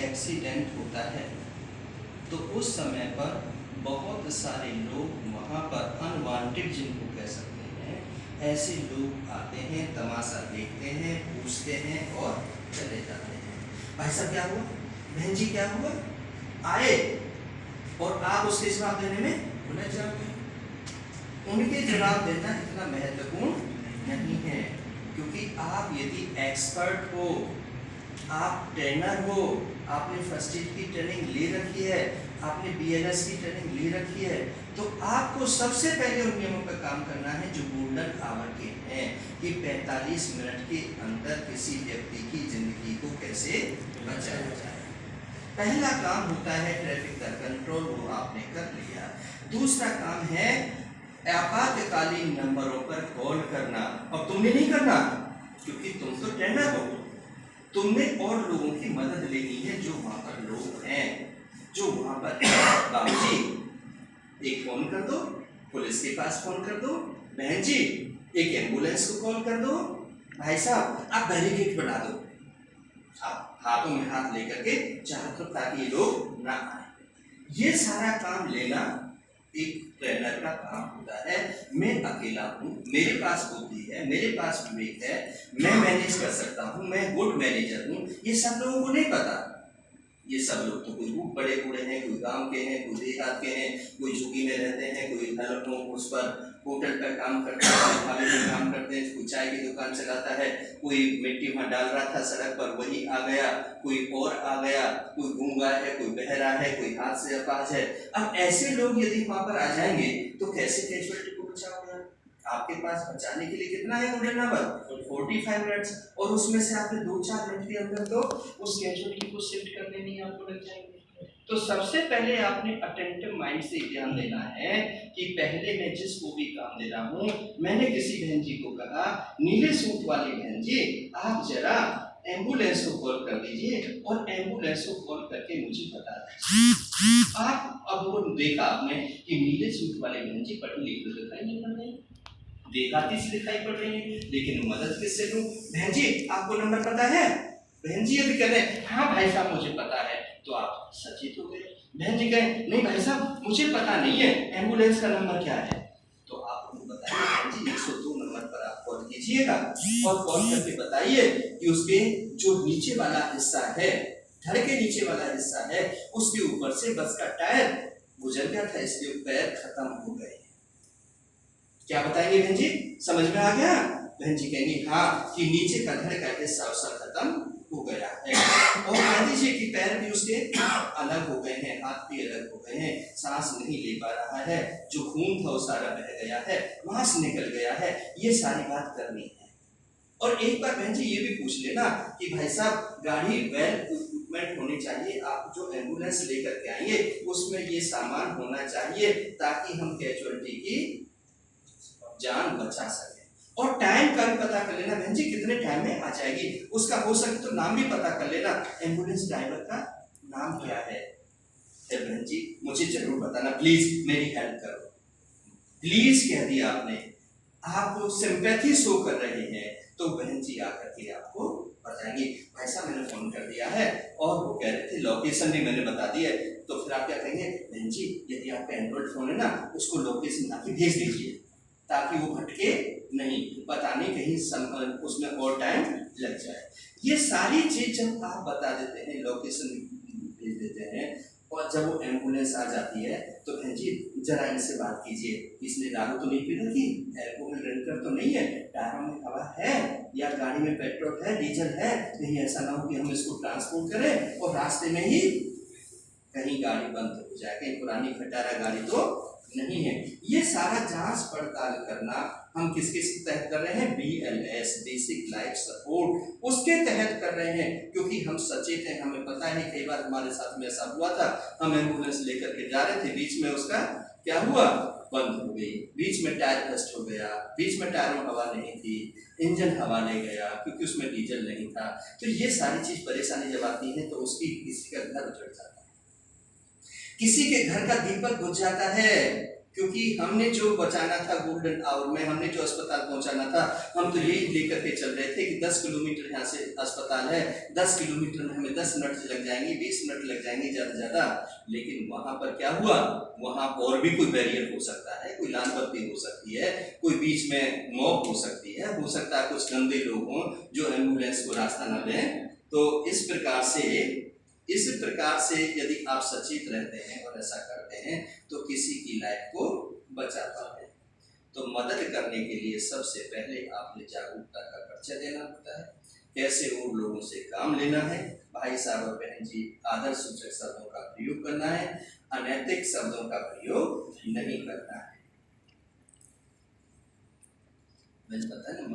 Accident होता है तो उस समय पर बहुत सारे लोग वहाँ पर अनवांटेड, जिनको कह सकते हैं, ऐसे लोग आते हैं, तमाशा देखते हैं, पूछते हैं और चले जाते हैं। भाई साहब क्या हुआ, बहन जी क्या हुआ, आए और आप उसके जवाब देने में भूल जाओगे। उनके जवाब देना इतना महत्वपूर्ण नहीं है, क्योंकि आप यदि एक्सपर्ट हो, आप ट्रेनर हो, आपने फर्स्ट एड की ट्रेनिंग ले रखी है, आपने BLS की ट्रेनिंग ले रखी है, तो आपको सबसे पहले उन नियमों पर काम करना है जो गोल्डन आवर के हैं, कि 45 मिनट के अंदर किसी व्यक्ति की जिंदगी को कैसे बचाया जाए। पहला काम होता है ट्रैफिक का कंट्रोल, वो आपने कर लिया। दूसरा काम है आपातकालीन नंबरों पर कॉल करना। अब तुमने नहीं करना, क्योंकि तुम तो ट्रेनर हो, तुमने और लोगों की मदद लेनी है जो वहां पर लोग हैं, जो वहां पर बाबूजी एक फोन कर दो, पुलिस के पास फोन कर दो, बहन जी एक एम्बुलेंस को कॉल कर दो, भाई साहब आप बैरिकेड बना दो, आप हाथों में हाथ लेकर के चाहते हो ताकि ये लोग ना आए। ये सारा काम लेना एक ट्रेनर का काम होता है। मैं अकेला हूँ, मेरे पास बुद्धि है, मेरे पास विवेक है, मैं मैनेज कर सकता हूँ, मैं गुड मैनेजर हूँ, ये सब लोगों को नहीं पता। ये सब लोग तो कोई बड़े बूढ़े हैं, कोई गांव के हैं, कोई देहात के हैं, कोई झुग्गी में रहते हैं, कोई हलकों उस पर होटल पर काम करते हैं, खाने में काम करते हैं, कोई चाय की दुकान चलाता है, कोई मिट्टी वहाँ डाल रहा था सड़क पर वही आ गया, कोई और आ गया, कोई गूंगा है, कोई बहरा है, कोई हाथ से अपाहिज है। अब ऐसे लोग यदि वहाँ पर आ जाएंगे तो कैसे कैजुअलिटी को बचाओगे? आपके पास बचाने के लिए कितना है गोल्डन आवर? 45 मिनट्स, और उसमें से आपने 2-4 मिनट के अंदर तो उस कैजुअलिटी को शिफ्ट करने में आपको लग जाएंगे। तो सबसे पहले आपने अटेंटिव माइंड से ध्यान देना है कि पहले मैं जिसको भी काम दे रहा हूँ, मैंने किसी बहन जी को कहा, नीले सूट वाली बहन जी आप जरा एम्बुलेंस को कॉल कर दीजिए और एम्बुलेंस को कॉल करके मुझे बता दीजिए। आप अब वो देखा आपने कि नीले सूट वाले बहन जी पढ़ी लिखी दिखाई नहीं पड़ रही, देहाती से दिखाई पड़ रही है, लेकिन मदद किससे लूं? बहन जी आपको नंबर पता है? बहन जी अभी कह रहे हैं हाँ भाई साहब मुझे पता है, तो आप सचेत हो गए। बहन जी कहें नहीं भाई साहब मुझे पता नहीं है, एम्बुलेंस का नंबर क्या है? तो आप उनको बताइए बहन जी 102 नंबर पर आप कॉल कीजिएगा और कॉल करके बताइए कि उसके जो नीचे वाला हिस्सा है, धड़ के नीचे वाला हिस्सा है, उसके ऊपर से बस का टायर गुजर गया था, इसके पैर खत्म हो गए। क्या बताएंगे बहन जी, समझ में आ गया? बहन जी कहेंगे हाँ कि नीचे का धड़ का हिस्सा उसका खत्म हो गया है, और मान लीजिए कि पैर भी उसके अलग हो गए हैं, हाथ भी अलग हो गए हैं, सांस नहीं ले पा रहा है, जो खून था वो सारा बह गया है, वहां से निकल गया है, ये सारी बात करनी है। और एक बार बहन जी ये भी पूछ लेना कि भाई साहब गाड़ी वेल इक्विपमेंट होनी चाहिए, आप जो एम्बुलेंस लेकर के आएंगे उसमें ये सामान होना चाहिए ताकि हम कैजुअलिटी की जान बचा सके। और टाइम का भी पता कर लेना बहन जी कितने टाइम में आ जाएगी, उसका हो सके तो नाम भी पता कर लेना, एम्बुलेंस ड्राइवर का नाम क्या है। बहन जी मुझे जरूर बताना, प्लीज मेरी हेल्प करो, प्लीज कह दिया आपने, आप सिंपैथी शो कर रहे हैं, तो बहन जी आकर के आपको बताएंगे भाई साहब मैंने फोन कर दिया है और वो कह रहे थे लोकेशन भी मैंने बता दी है। तो फिर आप क्या कहेंगे, बहन जी यदि आपका एंड्रॉइड फोन है ना उसको लोकेशन आके भेज दीजिए ताकि वो भटके नहीं, पता नहीं कहीं उसमें और टाइम लग जाए। ये सारी चीज जब आप बता देते हैं, लोकेशन भेज देते हैं, और जब वो एम्बुलेंस आ जाती है तो बहन जी जरा इनसे बात कीजिए, इसने दारू तो नहीं पी रखी, एल्कोहल ड्रिंकर तो नहीं है, टायरों में हवा है या गाड़ी में पेट्रोल है डीजल है, कहीं ऐसा ना हो कि हम इसको ट्रांसपोर्ट करें और रास्ते में ही कहीं गाड़ी बंद हो जाए, कहीं पुरानी खटारा गाड़ी तो नहीं है। ये सारा जांच पड़ताल करना हम किसके तहत कर रहे हैं? BLS बेसिक लाइफ सपोर्ट, उसके तहत कर रहे हैं, क्योंकि हम सचेत हैं, हमें पता है कई बार हमारे साथ में ऐसा हुआ था, हम एम्बुलेंस लेकर के जा रहे थे, बीच में उसका क्या हुआ, बंद हो गई, बीच में टायर बस्ट हो गया, बीच में टायर में हवा नहीं थी, इंजन हवा ले गया क्योंकि उसमें डीजल नहीं था। तो ये सारी चीज परेशानी जब आती है तो उसकी किसी का घर उजड़ जाता है, किसी के घर का दीपक बुझ जाता है, क्योंकि हमने जो बचाना था गोल्डन आवर में, हमने जो अस्पताल पहुंचाना था, हम तो यही लेकर के चल रहे थे कि 10 किलोमीटर यहाँ से अस्पताल है, 10 किलोमीटर में हमें 10 मिनट लग जाएंगे, 20 मिनट लग जाएंगे ज़्यादा से ज़्यादा। लेकिन वहाँ पर क्या हुआ, वहाँ और भी कोई बैरियर हो सकता है, कोई लाल बत्ती हो सकती है, कोई बीच में मौत हो सकती है, हो सकता है कुछ गंदे लोग हों जो एम्बुलेंस को रास्ता न दें। तो इस प्रकार से यदि आप सचेत रहते हैं और ऐसा करते हैं तो किसी की लाइफ को बचा पाते हैं। तो मदद करने के लिए सबसे पहले आपने जागरूकता का परिचय देना होता है, कैसे और लोगों से काम लेना है। भाई साहब और बहन जी, आदर सूचक शब्दों का प्रयोग करना है, अनैतिक शब्दों का प्रयोग नहीं करना है। मुझे पता है ना।